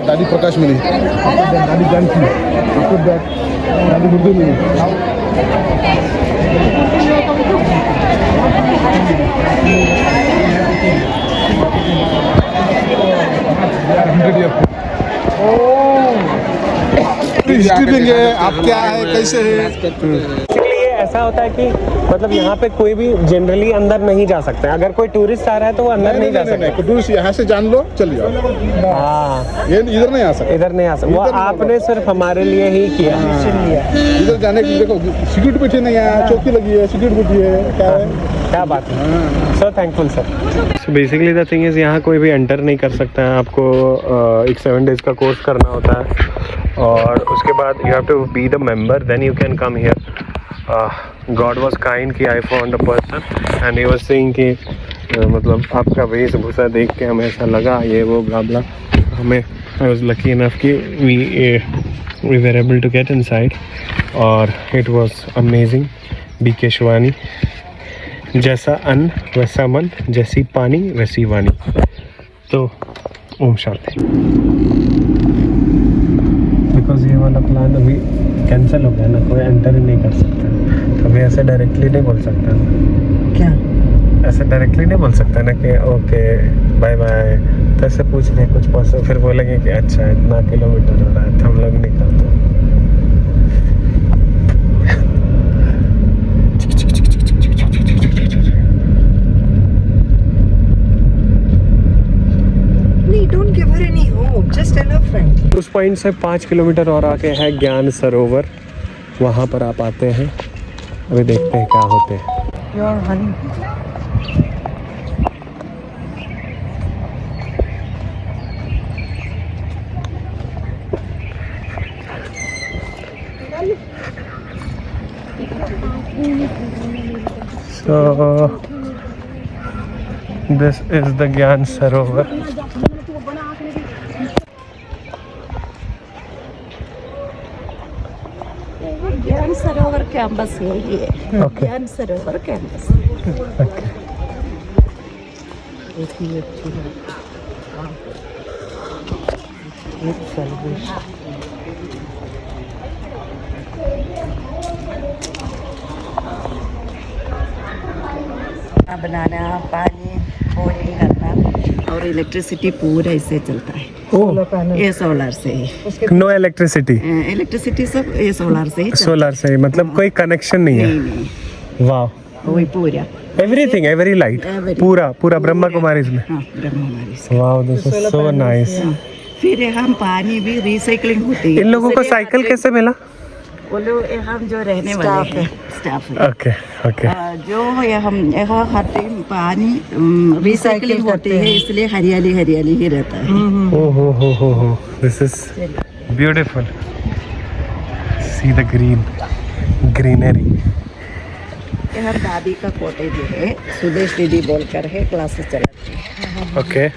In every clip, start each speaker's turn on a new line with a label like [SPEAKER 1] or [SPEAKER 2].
[SPEAKER 1] दादी प्रकाश मिली, दादी जानकी, दादी गुड्डू मिली। हिस्ट्री देंगे आप क्या है कैसे है।
[SPEAKER 2] ऐसा होता है कि मतलब यहाँ पे कोई भी जनरली अंदर नहीं जा सकता है। अगर कोई टूरिस्ट आ रहा है तो वो अंदर नहीं जा सकता।
[SPEAKER 1] टूरिस्ट यहाँ से जान लो चल जाओ।
[SPEAKER 2] हाँ,
[SPEAKER 1] ये इधर नहीं आ सकता,
[SPEAKER 2] इधर नहीं आ सकता। वो आपने सिर्फ हमारे लिए ही किया।
[SPEAKER 1] इधर जाने की देखो सिक्योरिटी बैठी नहीं है, चौकी लगी है, सिक्योरिटी बैठी है, क्या है,
[SPEAKER 2] क्या बात है। So thankful sir. So basically the thing is यहाँ कोई भी एंटर नहीं कर सकता है। आपको एक 7 डेज़ का कोर्स करना होता है और उसके बाद you have to be the member, then you can come here. God was kind कि I found a person and he was saying कि मतलब आपका वेशभूषा देख के हमें ऐसा लगा ये वो ब्ला ब्ला। हमें आई वाज लकी इनफ कि we were able to get inside और it was amazing. B K Shivani, जैसा अन्न वैसा मन, जैसी पानी वैसी वाणी। तो ओम शांति। बिकॉज ये वाला प्लान अभी कैंसिल हो गया ना, कोई एंटर ही नहीं कर सकता। अभी ऐसे डायरेक्टली नहीं बोल सकता ना।
[SPEAKER 3] क्या
[SPEAKER 2] ऐसे डायरेक्टली नहीं बोल सकता ना कि ओके बाय बाय, तो ऐसे पूछ रहे कुछ पर्सन, फिर बोलेंगे कि अच्छा इतना किलोमीटर हो रहा है तो हम लोग निकलते हैं।
[SPEAKER 3] don't give her any hope, just tell her friend.
[SPEAKER 2] उस पॉइंट से 5 किलोमीटर और आके है ज्ञान सरोवर, वहाँ पर आप आते हैं। अभी देखते हैं क्या होते हैं।
[SPEAKER 3] Your honey.
[SPEAKER 2] So this is the Gyan Sarovar.
[SPEAKER 4] ज्ञान सरोवर कैंपस है ये।
[SPEAKER 2] Okay.
[SPEAKER 4] ज्ञान सरोवर कैंपस।
[SPEAKER 2] Okay.
[SPEAKER 4] बनाना, पानी बोरिंग करना और इलेक्ट्रिसिटी पूरा इससे चलता है। ये सोलर से ही।
[SPEAKER 2] No electricity.
[SPEAKER 4] इलेक्ट्रिसिटी सब ये सोलर से ही चलता
[SPEAKER 2] सोलर से ही, मतलब कोई कनेक्शन नहीं
[SPEAKER 4] है।
[SPEAKER 2] है।
[SPEAKER 4] नहीं
[SPEAKER 2] वाह,
[SPEAKER 4] वही पूरा
[SPEAKER 2] एवरीथिंग, एवरी लाइट, पूरा पूरा ब्रह्मा कुमारी इसमें।
[SPEAKER 4] हाँ, ब्रह्मा कुमारी से।
[SPEAKER 2] वाह, दिस इज सो नाइस।
[SPEAKER 4] फिर हम पानी भी रिसाइकलिंग होती है।
[SPEAKER 2] इन लोगों को साइकिल कैसे मिला?
[SPEAKER 4] वो लोग हम जो रहने वाले हैं स्टाफ है।
[SPEAKER 2] Okay okay.
[SPEAKER 4] जो हम यहाँ हर टाइम पानी रिसाइकलिंग होती है, इसलिए हरियाली हरियाली ही रहता है।
[SPEAKER 2] हो, this is beautiful. See the greenery.
[SPEAKER 4] यहाँ दादी का कॉटेज है, सुदेश दीदी बोलकर है, क्लासेस चलाती है।
[SPEAKER 2] ओके।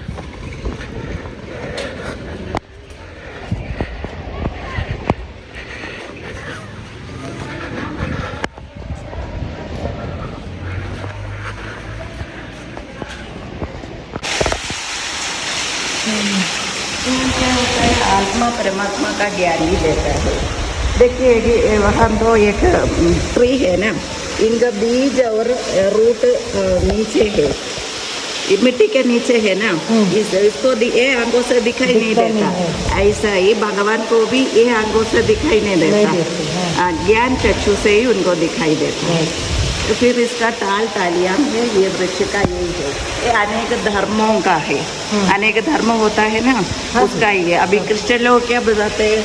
[SPEAKER 4] क्या होता है, आत्मा परमात्मा का ज्ञान ही देता है। देखिए कि वहाँ तो एक ट्री है ना, इनका बीज और रूट नीचे है, ये मिट्टी के नीचे है ना। इसको ये आंखों से दिखाई नहीं देता। ऐसा ही भगवान को भी ये आंखों से दिखाई नहीं देता, ज्ञान चक्षु से ही उनको दिखाई देता है। तो फिर इसका टाल टालियाम है, ये वृक्ष का यही है। ये अनेक धर्मों का है, अनेक धर्म होता है ना, उसका ही है। अभी क्रिश्चियन लोग क्या बताते हैं,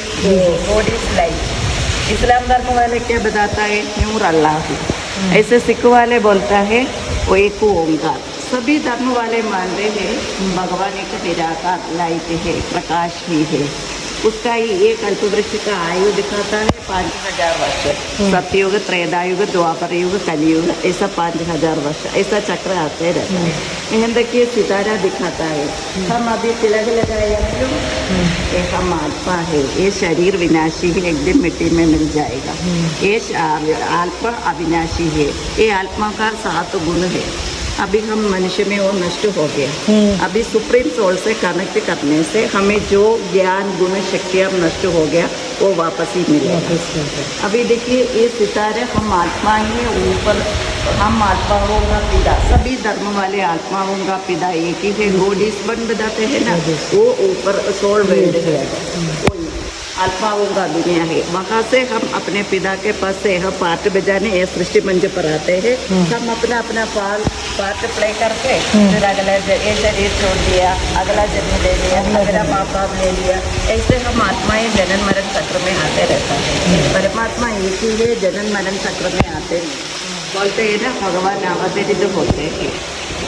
[SPEAKER 4] गॉड इज लाइफ। इस्लाम धर्म वाले क्या बताता है, नूर अल्लाह। ऐसे सिख वाले बोलता है वो एक ओंकार। सभी धर्म वाले मानते हैं भगवान एक निराकार लाइट है, प्रकाश ही है। उसका ही ये कल्प वृक्ष का आयु दिखाता है 5000 वर्ष। सतयुग, त्रेतायुग, द्वापर युग, कलियुग, ऐसा 5000 वर्ष, ऐसा चक्र आते रहता है। यहाँ देखिए सितारा दिखाता है। हम अभी तिलक लगाए क्यों, ये हम आत्मा है, ये शरीर विनाशी है, एक दिन मिट्टी में मिल जाएगा। ये आत्मा अविनाशी है, ये आत्मा का 7 गुण है। अभी हम मनुष्य में वो नष्ट हो गया। अभी सुप्रीम सोल से कनेक्ट करने से हमें जो ज्ञान गुण शक्तियाँ नष्ट हो गया वो वापस ही मिलेगा। अभी देखिए ये सितारे हम आत्मा ही ऊपर, हम आत्माओं का पिता, सभी धर्म वाले आत्माओं का पिता एक ही है। गॉड इज वन बताते हैं ना, वो ऊपर सोल वर्ल्ड है, वो आत्माओं का दुनिया है। वहाँ से हम अपने पिता के पास से हम पार्ट बजाने ये सृष्टि मंच पर आते हैं। हम अपना अपना पार्ट प्ले करके फिर अगला ये शरीर छोड़ दिया, अगला जन्म ले लिया, अगला माँ बाप ले लिया। ऐसे हम आत्माएं जनन मरण चक्र में आते रहता है। परमात्मा एक ही है, जनन मरण चक्र में आते हैं। बोलते हैं ना भगवान अवतरित होते हैं,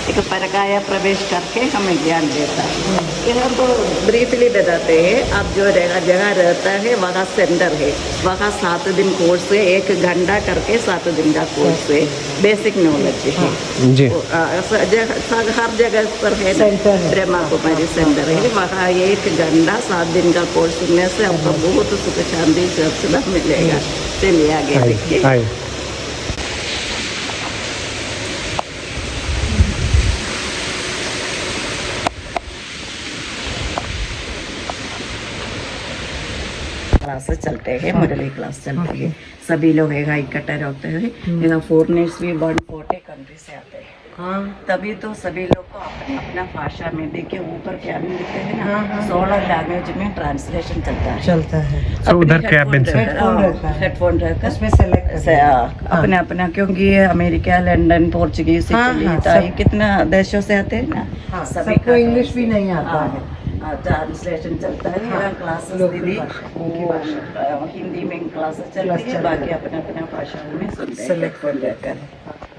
[SPEAKER 4] एक परकाया प्रवेश करके हमें ज्ञान देता है। यहाँ तो ब्रीफली बताते हैं, अब जो जगह रहता है वहाँ सेंटर है, वहाँ 7 दिन कोर्स है, 1 घंटा करके 7 दिन का कोर्स है, बेसिक नॉलेज है
[SPEAKER 2] जी।
[SPEAKER 4] हर जगह पर है ना, ब्रह्मा कुमारी सेंटर है, वहाँ 1 घंटा 7 दिन का कोर्स सुनने से आपको बहुत सुख शांति सुरक्षा मिलेगा। चलिए आगे देखिए। क्लासेस चलते हैं, मुरली क्लास चलते हैं, सभी लोग इकट्ठा रहते हैं। यहाँ फॉरेनर्स भी 140 कंट्री से आते हैं। तभी तो सभी लोग को अपने अपना भाषा में, देखिए ऊपर क्या भी लिखते हैं ना, 16 लैंग्वेज में ट्रांसलेशन चलता है।
[SPEAKER 2] तो उधर कैबिन से
[SPEAKER 4] हेडफोन रहकर उसमें सेलेक्ट अपने अपना, क्योंकि ये अमेरिका, लंदन, पोर्चुगीज, इटली, ताई कितना देशों से आते हैं ना, सभी को इंग्लिश भी नहीं आता है, ट्रांसलेशन चलता है। मेरा क्लासेस दीदी हिंदी में क्लासेस चलती है, बाकी अपने अपने भाषाओं में सेलेक्ट कर लेकर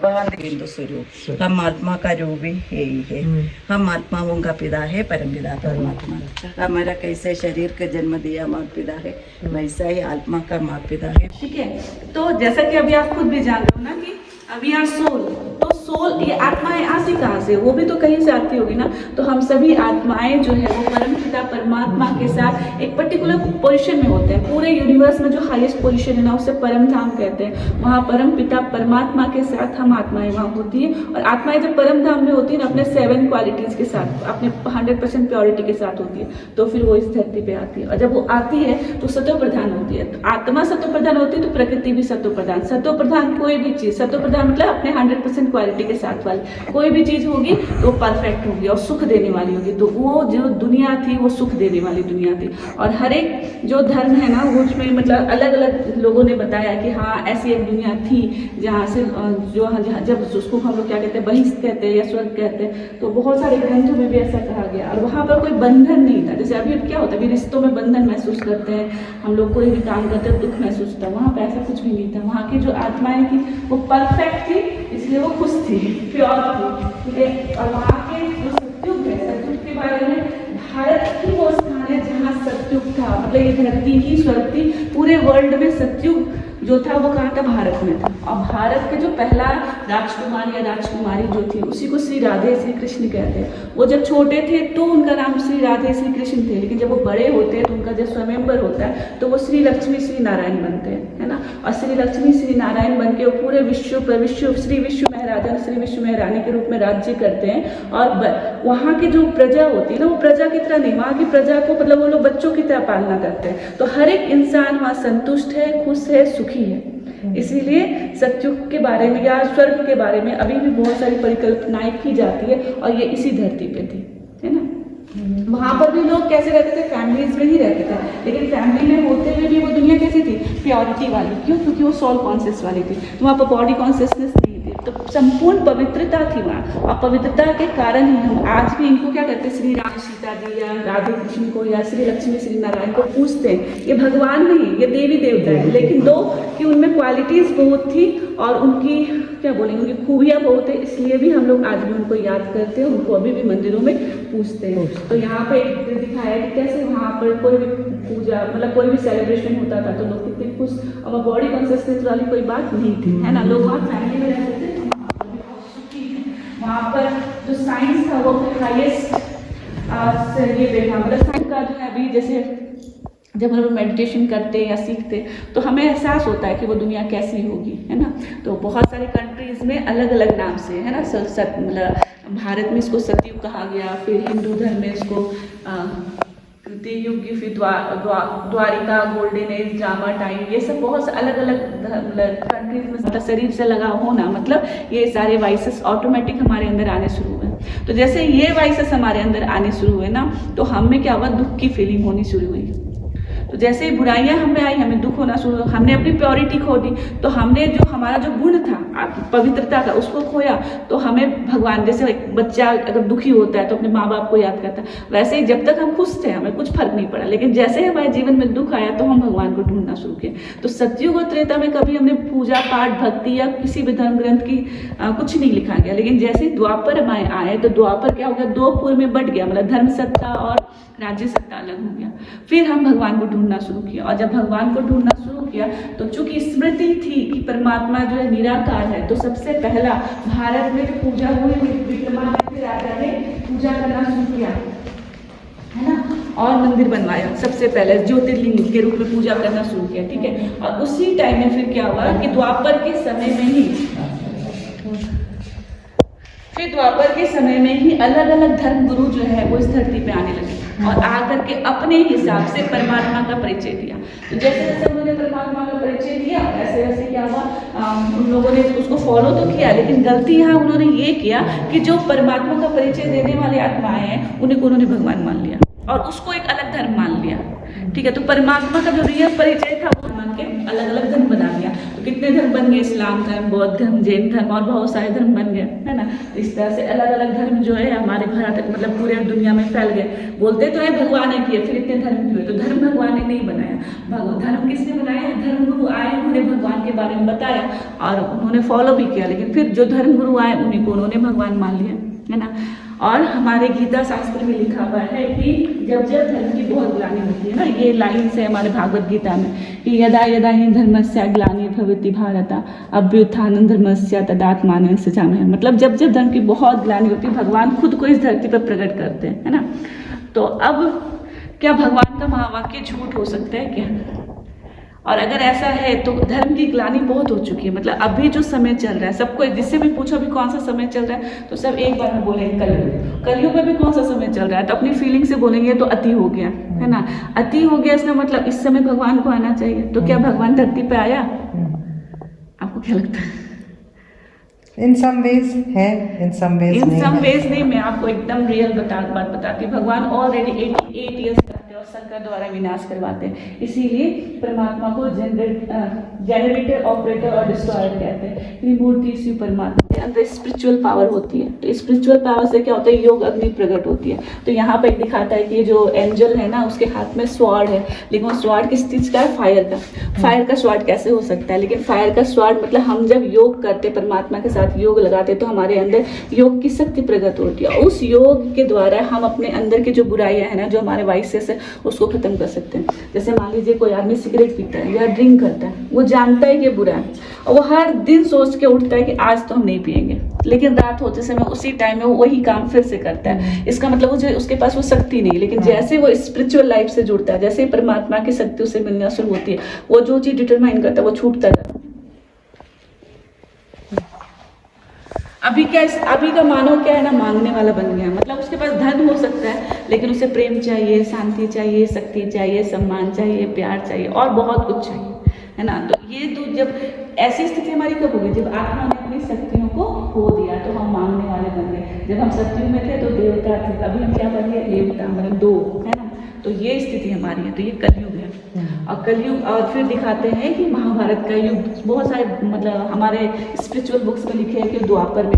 [SPEAKER 4] वहाँ हिंदू स्वरूप। हम आत्मा का रूप भी यही है, हम आत्माओं का पिता है, परम पिता परमात्मा। हमारा कैसे शरीर का जन्म दिया माता पिता है, वैसा ही आत्मा का माता पिता है।
[SPEAKER 5] ठीक है, तो जैसा कि अभी आप खुद भी जान रहे हो ना कि वी आर सोल, तो सोल ये आत्माएं आती कहाँ से, वो भी तो कहीं से आती होगी ना। तो हम सभी आत्माएं जो है वो परम पिता परमात्मा के साथ एक पर्टिकुलर पोजीशन में होते हैं। पूरे यूनिवर्स में जो हाईएस्ट पोजीशन है ना, उसे परम धाम कहते हैं। वहाँ परम पिता परमात्मा के साथ हम आत्माएं वहाँ होती है। और आत्माएं जब परम धाम में होती है ना, अपने 7 क्वालिटीज के साथ, अपने 100% प्योरिटी के साथ होती है, तो फिर वो इस धरती पे आती है। और जब वो आती है तो सत्व प्रधान होती है। तो आत्मा सत्व प्रधान होती है तो प्रकृति भी सत्व प्रधान। सत्व प्रधान कोई भी चीज, सत्व प्रधान मतलब अपने 100% क्वालिटी के साथ वाली कोई भी चीज होगी तो परफेक्ट होगी और सुख देने वाली होगी। तो वो जो दुनिया थी वो सुख देने वाली दुनिया थी। और हर एक जो धर्म है ना, वो उसमें मतलब अलग अलग लोगों ने बताया कि हाँ ऐसी एक दुनिया थी जहाँ से जो जब उसको हम लोग क्या कहते हैं, बहिष्ठ कहते हैं या स्वर्ग कहते हैं। तो बहुत सारे ग्रंथों में भी ऐसा कहा गया। और वहाँ पर कोई बंधन नहीं था। जैसे अभी क्या होता है, अभी रिश्तों में बंधन महसूस करते हैं हम लोग, कोई भी काम करते हैं दुख महसूस होता है। वहाँ पर ऐसा कुछ भी नहीं था। वहाँ की जो आत्माएं थी वो परफेक्ट थी, इसलिए वो खुश थी, प्योर थी। ठीक है, और वहाँ के जो सत्युग है, सत्युग के बारे में भारत ही वो स्थान है जहाँ सत्युग था। मतलब ये धरती ही स्वर्ग थी। पूरे वर्ल्ड में सत्युग जो था वो कहाँ था, भारत में था। और भारत के जो पहला राजकुमार या राजकुमारी जो थी उसी को श्री राधे श्री कृष्ण कहते हैं। वो जब छोटे थे तो उनका नाम श्री राधे श्री कृष्ण थे, लेकिन जब वो बड़े होते हैं तो उनका जब स्वयंवर होता है तो वो श्री लक्ष्मी श्री नारायण बनते हैं, है ना। और श्री लक्ष्मी श्री नारायण बन के वो पूरे विश्व पर श्री विश्व महाराजा श्री विश्व महारानी के रूप में राज्य करते हैं। और वहाँ की जो प्रजा होती है ना, वो प्रजा की तरह नहीं, वहाँ की प्रजा को मतलब वो लोग बच्चों की तरह पालना करते हैं। तो हर एक इंसान वहाँ संतुष्ट है, खुश है, सुखी है। इसीलिए सत्युग के बारे में या स्वर्ग के बारे में अभी भी बहुत सारी परिकल्पनाएं की जाती है। और ये इसी धरती पे थी, है ना। वहाँ पर भी लोग कैसे रहते थे, फैमिलीज में ही रहते थे। लेकिन फैमिली में होते हुए भी वो दुनिया कैसी थी, प्योरिटी वाली। क्यों? क्योंकि वो सोल कॉन्शियस वाली थी। तो वहाँ पर बॉडी कॉन्शियसनेस नहीं थी, तो संपूर्ण पवित्रता थी वहाँ। और पवित्रता के कारण ही हम आज भी इनको क्या कहते हैं, श्री राम सीता जी या राधे कृष्ण को या श्री लक्ष्मी श्री नारायण को पूजते हैं। ये भगवान नहीं, ये देवी देवता है, लेकिन दो कि उनमें क्वालिटीज बहुत थी और उनकी क्या बोलेंगे, उनकी खूबियाँ बहुत है। इसलिए भी हम लोग आज भी उनको याद करते हैं, उनको अभी भी मंदिरों में पूजते हैं। तो यहाँ पे एक दिखाया कि कैसे वहाँ पर कोई भी पूजा मतलब कोई भी सेलिब्रेशन होता था तो लोग कितने खुश, और बॉडी कॉन्शियसनेस वाली कोई बात नहीं थी, है ना। लोग वहाँ फैमिली में रहते थे, वहाँ पर जो साइंस था वो हाईएस्ट ये देखा। मतलब साइंस का जो है अभी जैसे जब हम लोग मेडिटेशन करते हैं या सीखते तो हमें एहसास होता है कि वो दुनिया कैसी होगी, है ना। तो बहुत सारे कंट्रीज कंट्रीज में अलग अलग नाम से है ना। मतलब भारत में इसको सतयुग कहा गया, फिर हिंदू धर्म में इसको युग, फिर द्वारिका, गोल्डन एज, ड्रामा टाइम, ये सब बहुत से अलग अलग कंट्रीज में मतलब शरीर से लगाव होना, मतलब ये सारे वाइसेस ऑटोमेटिक हमारे अंदर आने शुरू हुए। तो जैसे ये वाइसेस हमारे अंदर आने शुरू हुए ना, तो हम में क्या हुआ, दुख की फीलिंग होनी शुरू हुई। तो जैसे ही बुराइयां हमें आई, हमें दुख होना शुरू, हमने अपनी प्योरिटी खो दी, तो हमने जो हमारा जो गुण था पवित्रता का, उसको खोया। तो हमें भगवान, जैसे एक बच्चा अगर दुखी होता है तो अपने माँ बाप को याद करता है, वैसे ही जब तक हम खुश थे हमें कुछ फर्क नहीं पड़ा, लेकिन जैसे ही हमारे जीवन में दुख आया तो हम भगवान को ढूंढना शुरू किए। तो सतयुग और त्रेता में कभी हमने पूजा पाठ, भक्ति या किसी भी धर्म ग्रंथ की कुछ नहीं लिखा गया, लेकिन जैसे ही द्वापर में आए तो द्वापर क्या हो गया, दो पूर्व में बट गया, मतलब धर्म सत्ता और राज्य सत्ता अलग हो गया। फिर हम भगवान को ढूंढना शुरू किया, और जब भगवान को ढूंढना शुरू किया तो चूंकि स्मृति थी कि परमात्मा जो है निराकार है, तो सबसे पहला भारत में जो पूजा हुई, विक्रमादित्य राजा ने पूजा करना शुरू किया है ना, और मंदिर बनवाया। सबसे पहले ज्योतिर्लिंग के रूप में पूजा करना शुरू किया, ठीक है। और उसी टाइम में फिर क्या हुआ कि द्वापर के समय में ही अलग अलग धर्म गुरु जो है वो इस धरती पे आने लगे और आकर के अपने हिसाब से परमात्मा का परिचय दिया। तो जैसे जैसे उन्होंने परमात्मा का परिचय दिया, वैसे वैसे क्या हुआ, उन लोगों ने उसको फॉलो तो किया, लेकिन गलती यहाँ उन्होंने ये किया कि जो परमात्मा का परिचय देने वाले आत्माएं हैं उन्हीं को उन्होंने भगवान मान लिया और उसको एक अलग धर्म मान लिया, ठीक है। तो परमात्मा का जो रियल परिचय था वो मान के अलग अलग धर्म बना लिया। तो कितने धर्म बन गए, इस्लाम धर्म, बौद्ध धर्म, जैन धर्म और बहुत सारे धर्म बन गए, है ना। इस तरह से अलग अलग धर्म जो है हमारे भारत, मतलब पूरे दुनिया में फैल गए। बोलते तो है भगवान ने किए, फिर इतने धर्म हुए, तो धर्म भगवान ने नहीं बनाया। धर्म किसने बनाया, धर्म गुरु आए, उन्होंने भगवान के बारे में बताया और उन्होंने फॉलो भी किया, लेकिन फिर जो धर्म गुरु आए उन्हीं को उन्होंने भगवान मान लिया, है ना। और हमारे गीता शास्त्र में लिखा हुआ है कि जब जब धर्म की बहुत ग्लानि होती है ना, ये लाइन से हमारे भागवत गीता में कि यदा यदा हि धर्मस्य ग्लानि भवति भारत अभ्युत्थानं धर्मस्य तदात्मानं सृजामहे। मतलब जब जब धर्म की बहुत ग्लानि होती है, भगवान खुद को इस धरती पर प्रकट करते हैं, है ना। तो अब क्या भगवान का महावाक्य झूठ हो सकता है क्या? और अगर ऐसा है तो धर्म की ग्लानि बहुत हो चुकी है। मतलब अभी जो समय चल रहा है, सबको जिससे भी पूछो अभी कौन सा समय चल रहा है, तो सब एक बार में बोलेंगे कलयुग। कलयुग में भी कौन सा समय चल रहा है, तो अपनी फीलिंग से बोलेंगे तो अति हो गया, है ना। अति हो गया इसका मतलब इस समय भगवान को आना चाहिए। तो क्या भगवान धरती पे आया? आपको क्या लगता है?
[SPEAKER 3] In some ways है, in some ways
[SPEAKER 5] इन
[SPEAKER 3] नहीं
[SPEAKER 5] सम
[SPEAKER 3] है।
[SPEAKER 5] वेज नहीं। मैं आपको एकदम रियल बात बताती हूँ। भगवान ऑलरेडी 88 ईयर्स करते हैं और शंकर द्वारा विनाश करवाते हैं। इसीलिए परमात्मा को जनरेटर, ऑपरेटर और डिस्ट्रॉयर कहते हैं। त्रिमूर्ति शिव परमात्मा के अंदर स्पिरिचुअल पावर होती है। तो स्पिरिचुअल पावर से क्या होता है, योग अग्नि प्रकट होती है। तो यहाँ पे दिखाता है कि ये जो एंजल है ना, उसके हाथ में स्वॉर्ड है, लेकिन वो स्वॉर्ड किस चीज का है, फायर का। फायर का स्वॉर्ड कैसे हो सकता है? लेकिन फायर का स्वॉर्ड मतलब हम जब योग करते, परमात्मा के साथ योग लगाते, तो हमारे अंदर योग की शक्ति प्रकट होती है। उस योग के द्वारा हम अपने अंदर की जो बुराइयां है ना, जो हमारे वाइसेस है, उसको खत्म कर सकते हैं। जैसे मान लीजिए कोई आदमी सिगरेट पीता है या ड्रिंक करता है, वो जानता है कि बुरा है और वो हर दिन सोच के उठता है कि आज तो हम नहीं पिएंगे, लेकिन रात होते समय उसी टाइम में वो वही काम फिर से करता है। इसका मतलब वो उसके पास वो शक्ति नहीं, लेकिन जैसे वो स्पिरिचुअल लाइफ से जुड़ता है, जैसे परमात्मा की शक्ति उसे मिलना शुरू होती है, वो जो चीज डिटरमाइन करता है वो छूटता जाता है। अभी का मानव क्या है ना, मांगने वाला बन गया। मतलब उसके पास धन हो सकता है, लेकिन उसे प्रेम चाहिए, शांति चाहिए, शक्ति चाहिए, सम्मान चाहिए, प्यार चाहिए और बहुत कुछ चाहिए, है ना। तो ये तो जब ऐसी स्थिति हमारी कब होगी, जब आत्मा ने अपनी शक्तियों को खो दिया, तो हम मांगने वाले बन गए। जब हम सत्युग में थे तो देवता थे, अभी हम क्या बन गए, देवता, मतलब दो, है ना। तो ये स्थिति हमारी है। तो ये कलयुग है। और कलयुग, और फिर दिखाते हैं कि महाभारत का युग, बहुत सारे मतलब हमारे स्पिरिचुअल बुक्स में लिखे हैं कि द्वापर में